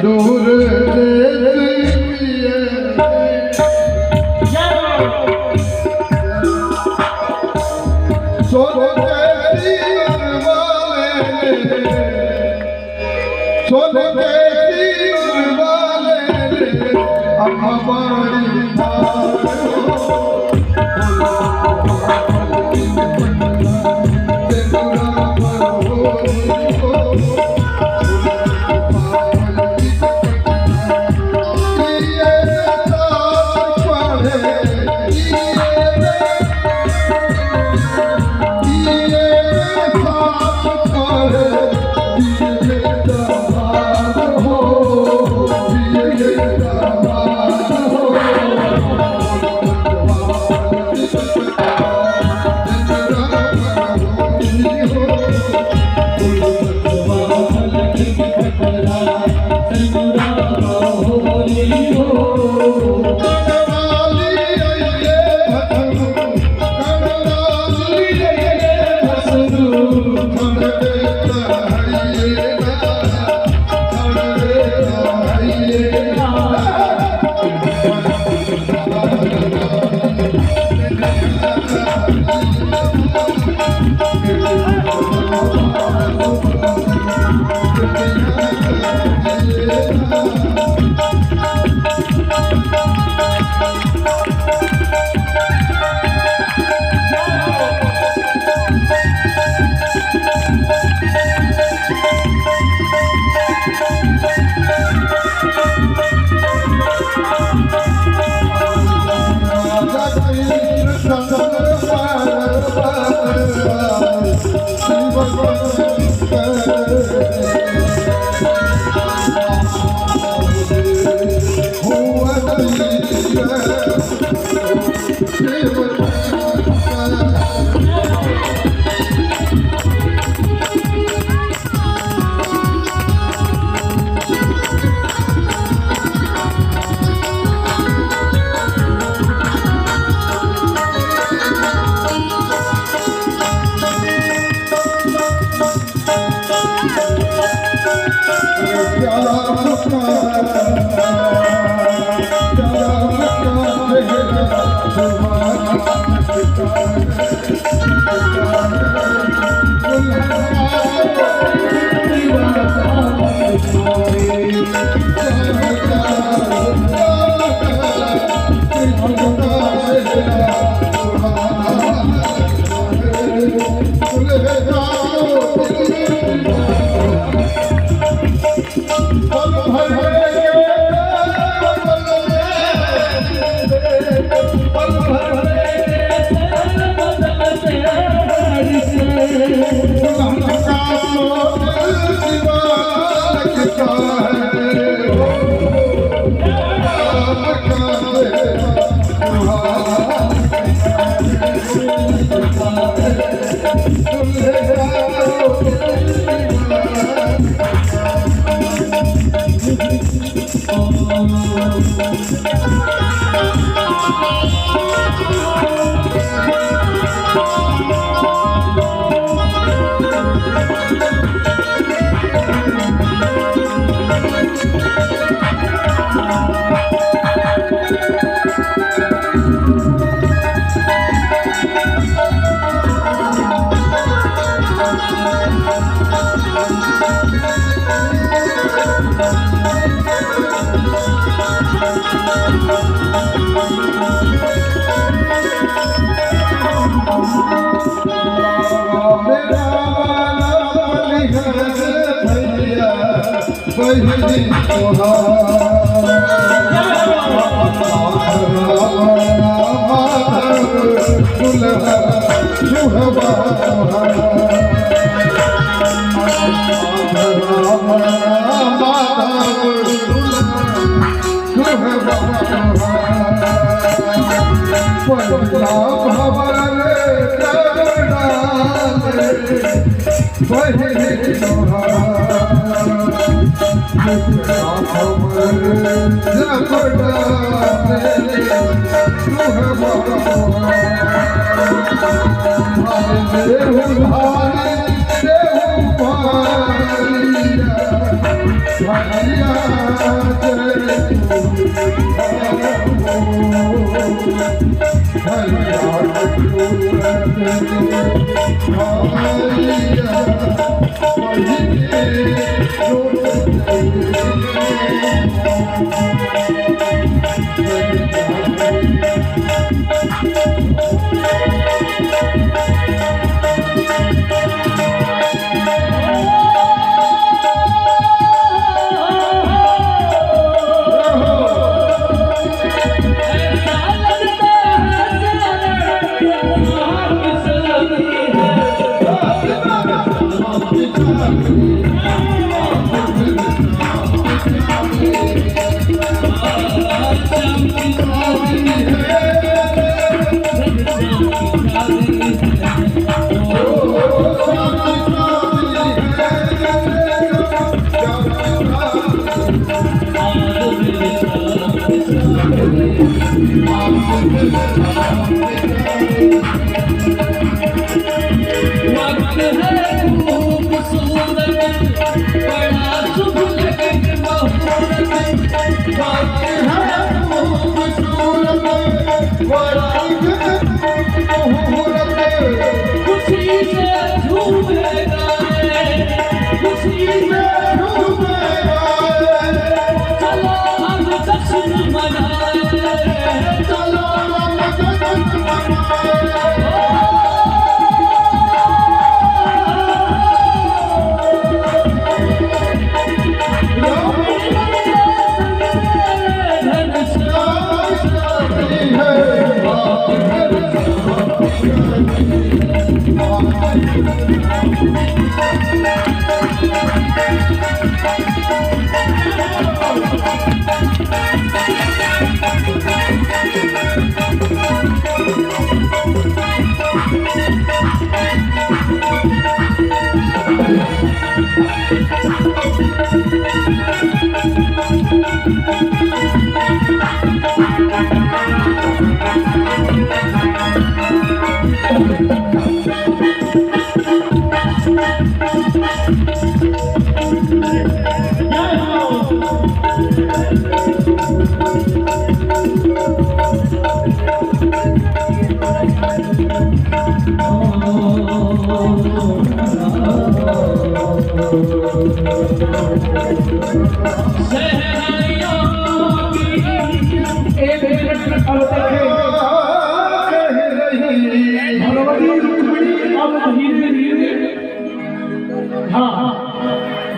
दूर देती देव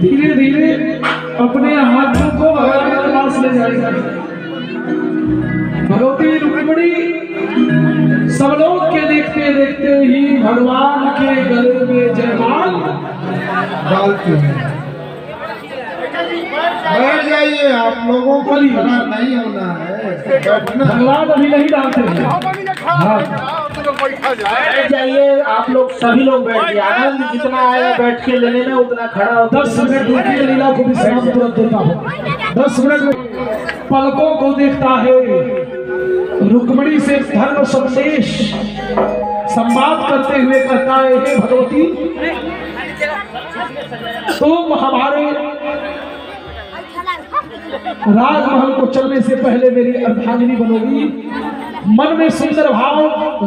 धीरे धीरे अपने हाथों को भगवान के पास ले जाएगा। भगवती रुक्मिणी सब लोग के देखते देखते ही भगवान के गले में जयमाल डालते हैं। बैठ जाइए, आप लोगों को खड़ा नहीं होना है, बैठना। भगवान अभी नहीं डालते हैं। बैठ जाइए, आप लोग सभी लोग बैठ जाइए। आनंद जितना आया बैठ के लेने में उतना खड़ा होता। 10 मिनट रुकी लीला को विश्राम तुरंत देता हूँ। 10 मिनट में पलकों को देखता है, रुक्मिणी से धर्म संदेश संवाद करते हुए कहता है, हे भगवती, तुम हमारे राजमहल को चलने से पहले मेरी अर्धांगिनी बनोगी। मन में सुंदर भाव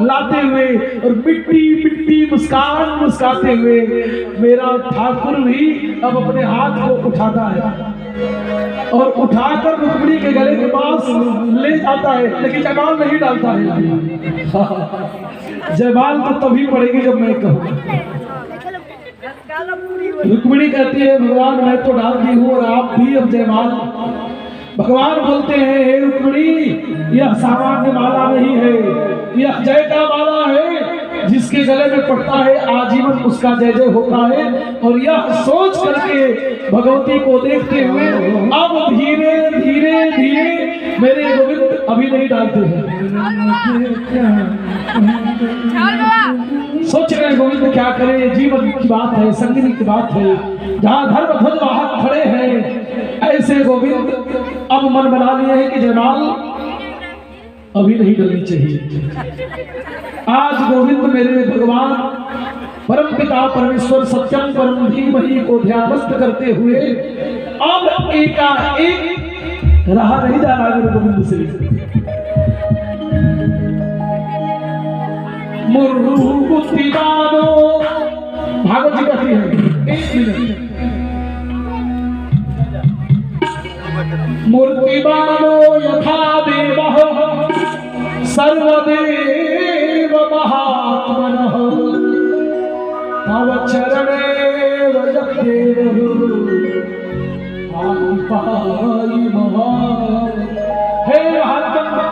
लाते हुए और मिट्टी मिट्टी मुस्कान मुस्काते हुए मेरा ठाकुर भी अब अपने हाथ को उठाता है और उठाकर रुक्मिणी के गले के पास ले जाता है, लेकिन जयमाल नहीं डालता है। जयमाल तो तभी पड़ेगी जब मैं कहूँ। रुक्मिणी कहती है, भगवान मैं तो डाल दी हूँ और आप भी अब जयमाल। भगवान बोलते हैं, हे रुक्मिणी, यह सामान्य माला नहीं है, यह जय का माला है। जिसके गले में पड़ता है आजीवन उसका जय जय होता है। और यह सोच करके भगवती को देखते हुए अब धीरे धीरे धीरे मेरे गोविंद अभी नहीं डालते हैं। सोच रहे गोविंद क्या करे, जीवन की बात है, संगनी की बात है, जहाँ धर्म ध्वज वाहक खड़े हैं, ऐसे गोविंद अब मन बना लिए हैं कि जयमाल अभी नहीं डलनी चाहिए। आज गोविंद मेरे भगवान परम पिता परमेश्वर सत्यम परम धीमहि को ध्यानस्थ करते हुए अब एकाएक रहा नहीं जा रहा गुरु गोविंद से। मूर्ति बानो, भागवत जी कहती है 1 मिनट। मूर्ति बानो यथा देवः सर्वदेव महात्मनः तव चरणे वजदेव पाई महान। हे महात्मा,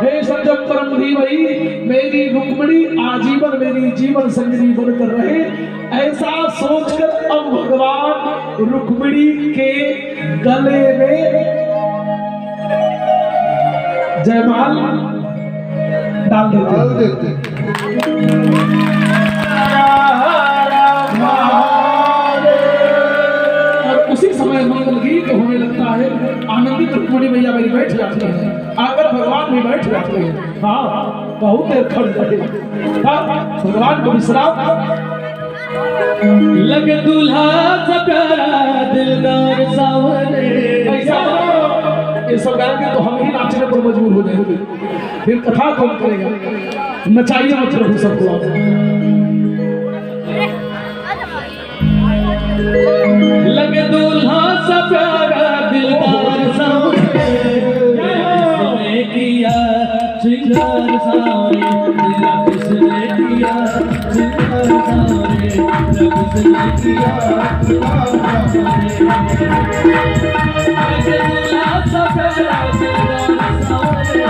हे संजम परम धीमहि, मेरी रुक्मिणी आजीवन मेरी जीवन संगिनी बनकर रहे, ऐसा सोचकर अब भगवान रुक्मिणी के गले में जयमाल डाल देते। और उसी समय मंगल गीत होने लगता है। आनंदित रुक्मिणी मैया मेरी बैठ जाती है, आकर भगवान भी बैठ जाते हैं। हाँ, बहुत देर खड़े रहे। भगवान को विश्राम लगे दूल्हा सप्यारा दिलदार सावरे। ऐसा ये सब गाएंगे के तो हम ही नाचने पर मजबूर हो जाएंगे, फिर कथा कौन करेगा? नचाइए मत रहो सबको। लगे दूल्हा सप्यारा दिलदार सावरे, किसने किया श्रृंगार सावरे, तेरा किसने किया श्रृंगार सावरे, तेरा किसने किया श्रृंगार सावरे। लगे दूल्हा सप्यारा दिलदार सावरे,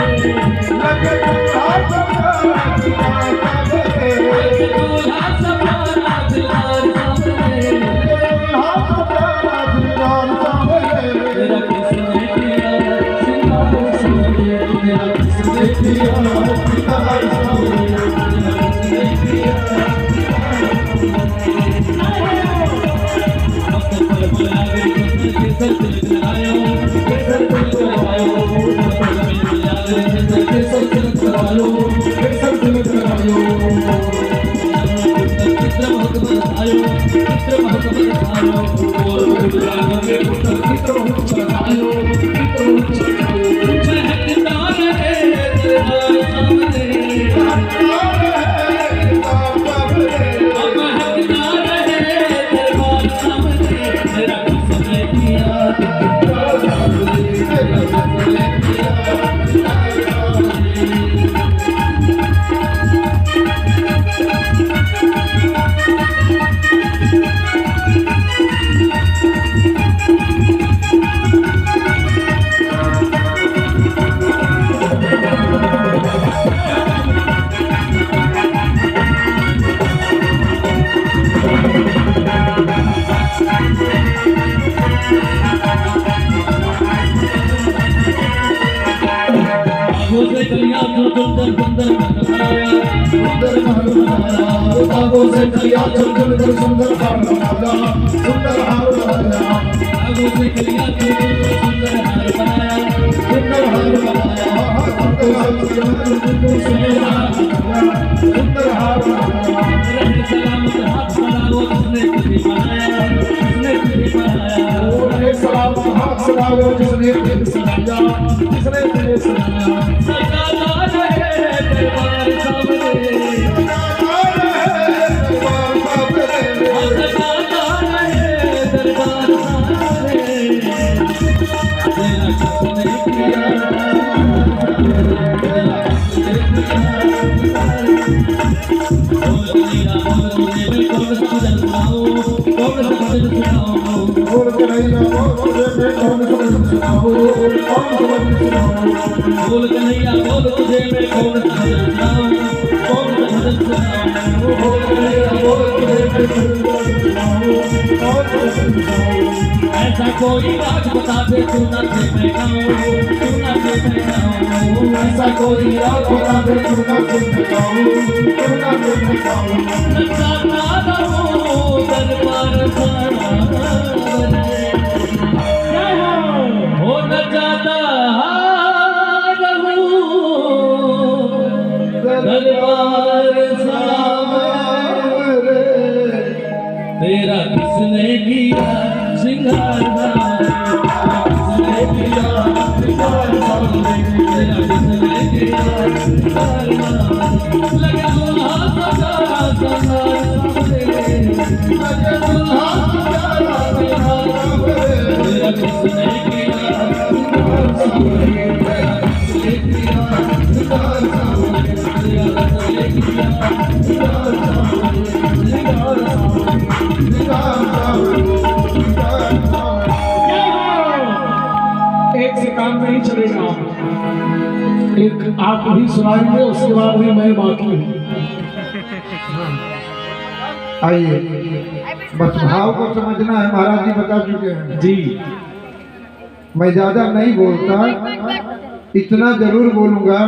लगे दूल्हा सप्यारा दिलदार सावरे, तेरा किसने किया श्रृंगार सावरे, तेरा किसने किया श्रृंगार सावरे, तेरा किसने किया बोल कन्हैया बोल तुझे मैं कौन भजन सुनाऊं, कौन भजन सुनाऊं, बोल कन्हैया बोल तुझे मैं कौन भजन सुनाऊं। ऐसा कोई राग बता दे तू नाचे मैं गाऊं, तू नाचे मैं गाऊं। ऐसा कोई राग बता दे तू नाचे मैं गाऊं, तू नाचे मैं गाऊं। नचाता रहूं दरबार सारा हो नचाता दरबार सामने, तेरा किसने किया श्रृंगार। लगे दुल्हा सजारा संसार लगे दुल्हा सजारा संसार मेरा किसने किया एक से काम नहीं चलेगा, एक आप भी सुनाएंगे, उसके बाद भी मैं बाकी हूँ। आइए, बस भाव को समझना है, महाराज जी बता चुके हैं जी। मैं ज्यादा नहीं बोलता, इतना जरूर बोलूंगा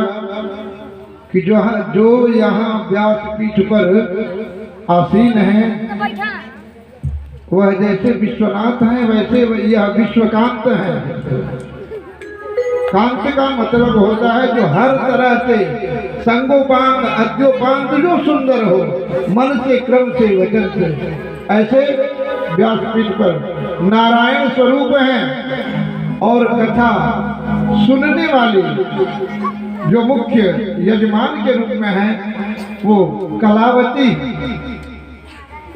कि जो यहाँ व्यासपीठ पर आसीन है वह जैसे विश्वनाथ हैं वैसे यह विश्वकांत है। कांत का मतलब होता है जो हर तरह से संगोपांग अद्योपांग जो सुंदर हो, मन से क्रम से वचन से, ऐसे व्यासपीठ पर नारायण स्वरूप हैं। और कथा सुनने वाली जो मुख्य यजमान के रूप में है वो कलावती,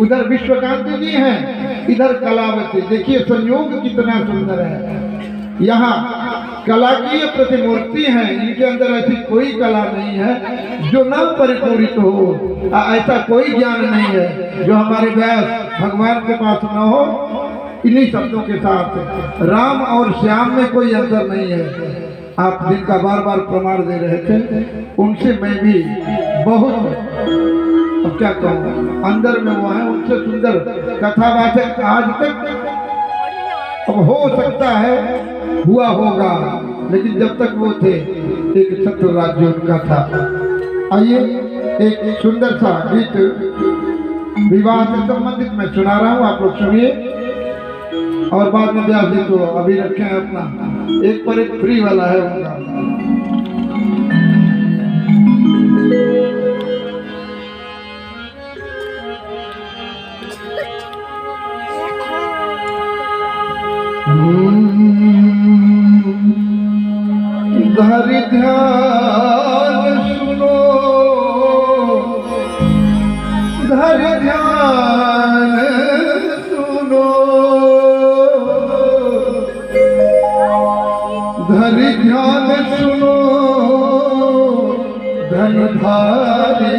उधर विश्वकांत जी हैं, इधर कलावती। देखिए संयोग कितना सुंदर है। यहाँ कला की ये प्रतिमूर्ति है, इनके अंदर ऐसी कोई कला नहीं है जो न परिपूरित हो। ऐसा कोई ज्ञान नहीं है जो हमारे व्यास भगवान के पास न हो। इन्हीं शब्दों के साथ राम और श्याम में कोई अंतर नहीं है। आप जिनका बार बार प्रमाण दे रहे थे, उनसे मैं भी बहुत, अब क्या कहूँ, अंदर में वो है, उनसे सुंदर कथावाचक आज तक अब हो सकता है हुआ होगा, लेकिन जब तक वो थे एक छत्र राज्य उनका था। आइए एक सुंदर सा गीत विवाह से संबंधित मैं सुना रहा हूँ, आप लोग सुनिए। और बाद में व्यास जी तो अभी रखे हैं अपना, एक पर एक फ्री वाला है उनका। धरि ध्यान सुनो, धरि ध्यान सुनो, धरि ध्यान सुनो, धनुधारी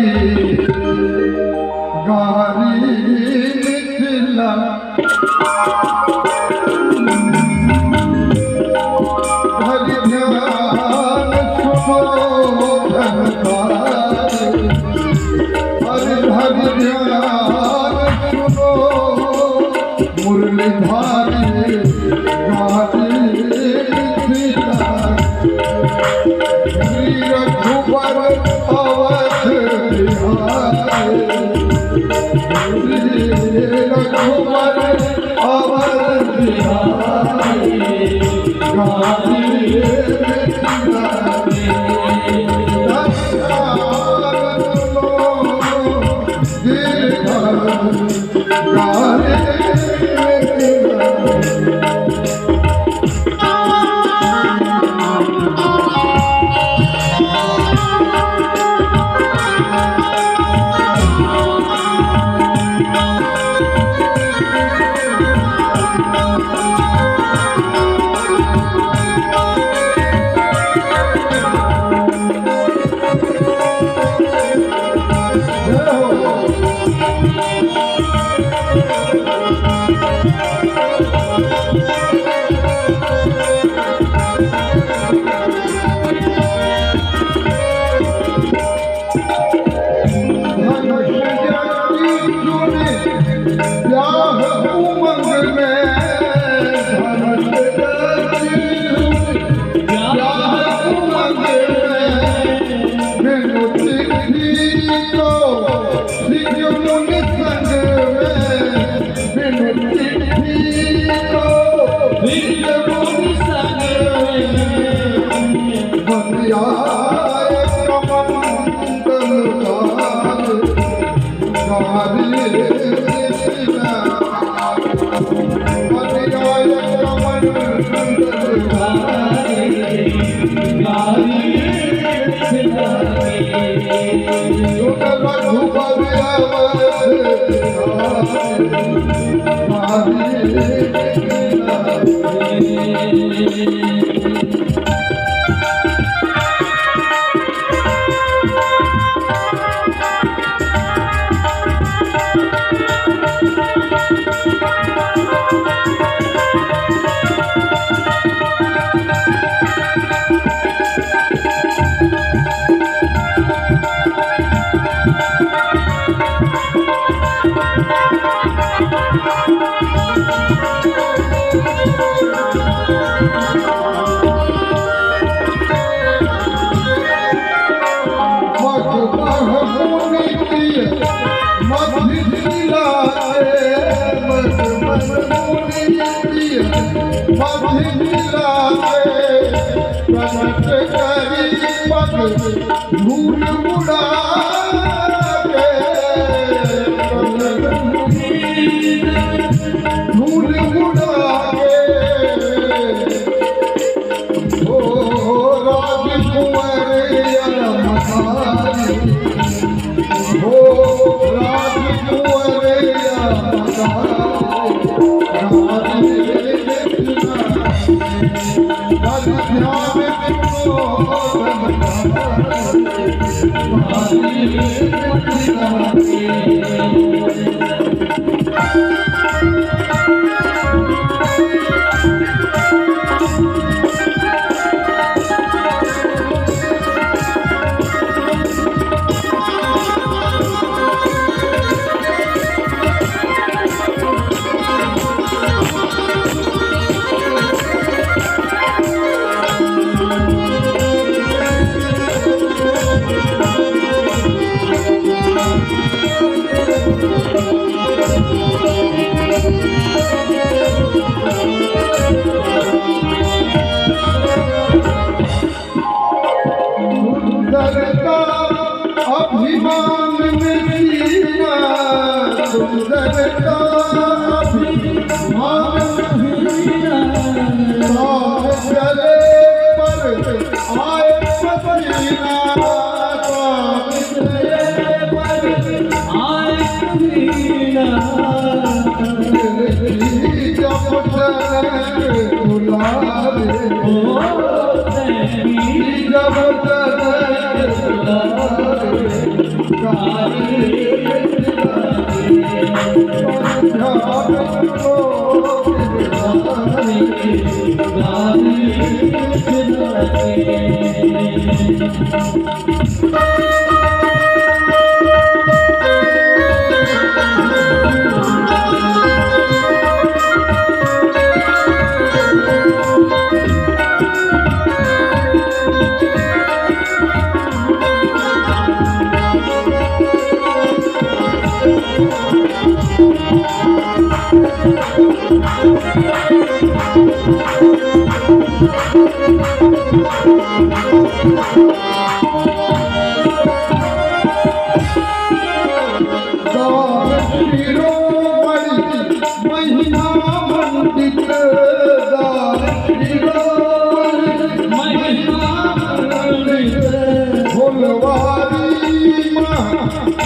गारी मिथिला। धरि ध्यान सुनो, धनुधारी, धरि ध्यान सुनो, मुरलीधारी गारी रघुबर अवध बिहारी, रघुबर अवध बिहारी गारी गारी रघुबर धूल उड़ा धूल उड़ा ओ राजकुंवर हो राजकुंवर सुंदरता अभिमान में सीना सुंदरता अभिमान में सीना चले पर आए पसीना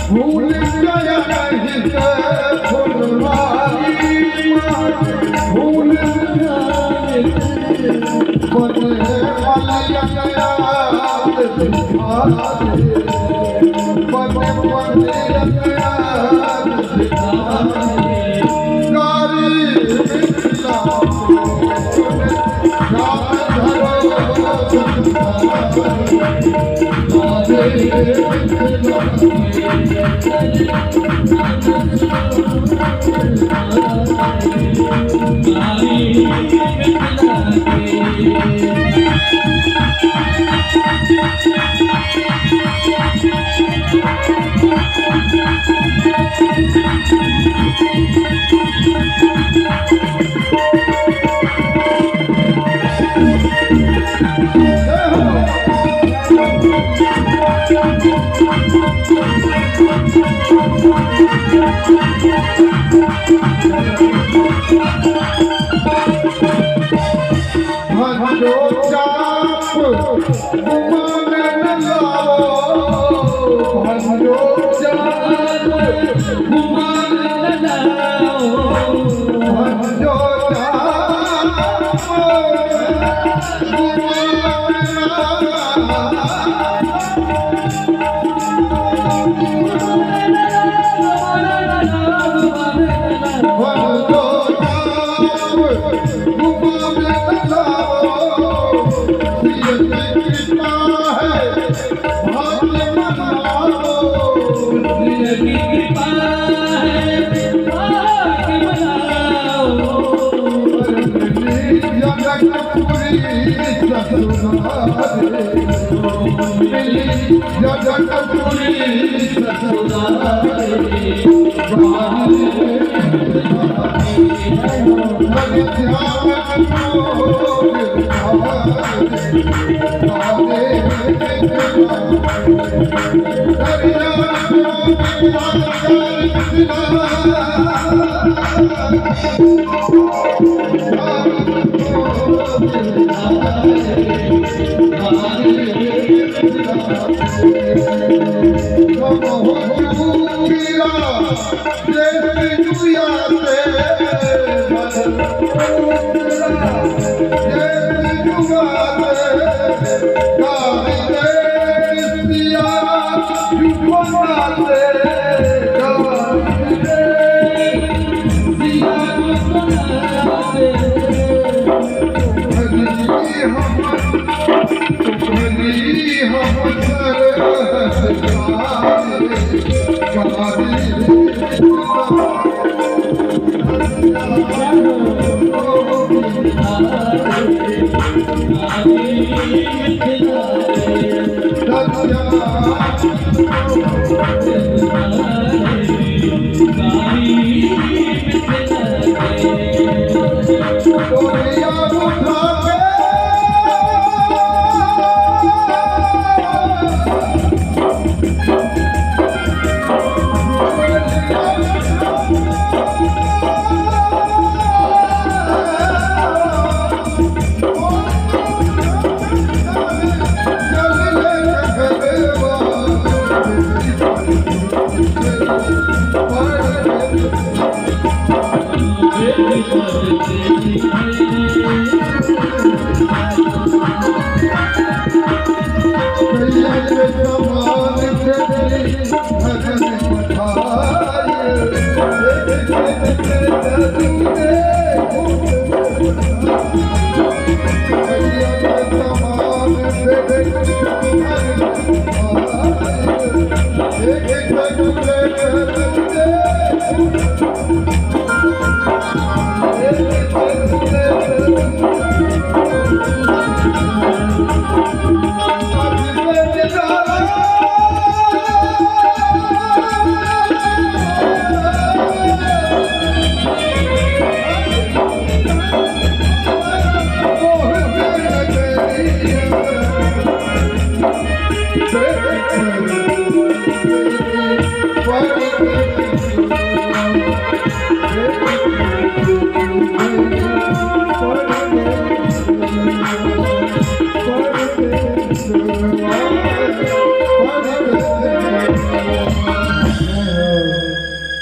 भूल गया भूल Thank you.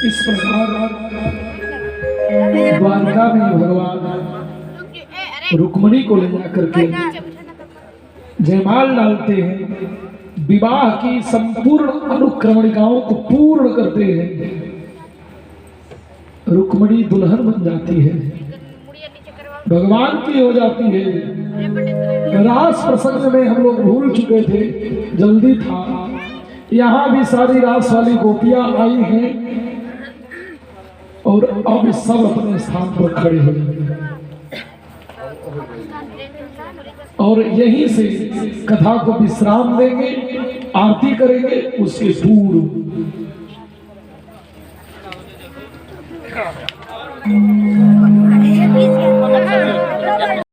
इस प्रकार द्वारका में भगवान रुक्मणी को ले जाकर के जयमाल डालते हैं, विवाह की संपूर्ण अनुक्रमणिकाओं को पूर्ण करते हैं। रुक्मणी दुल्हन बन जाती है, भगवान की हो जाती है। रास प्रसंग में हम लोग भूल चुके थे, जल्दी था। यहाँ भी सारी रास वाली गोपियां आई हैं और अब सब अपने स्थान पर खड़े हो जाएंगे और यहीं से कथा को विश्राम देंगे, आरती करेंगे। उसके पूर्व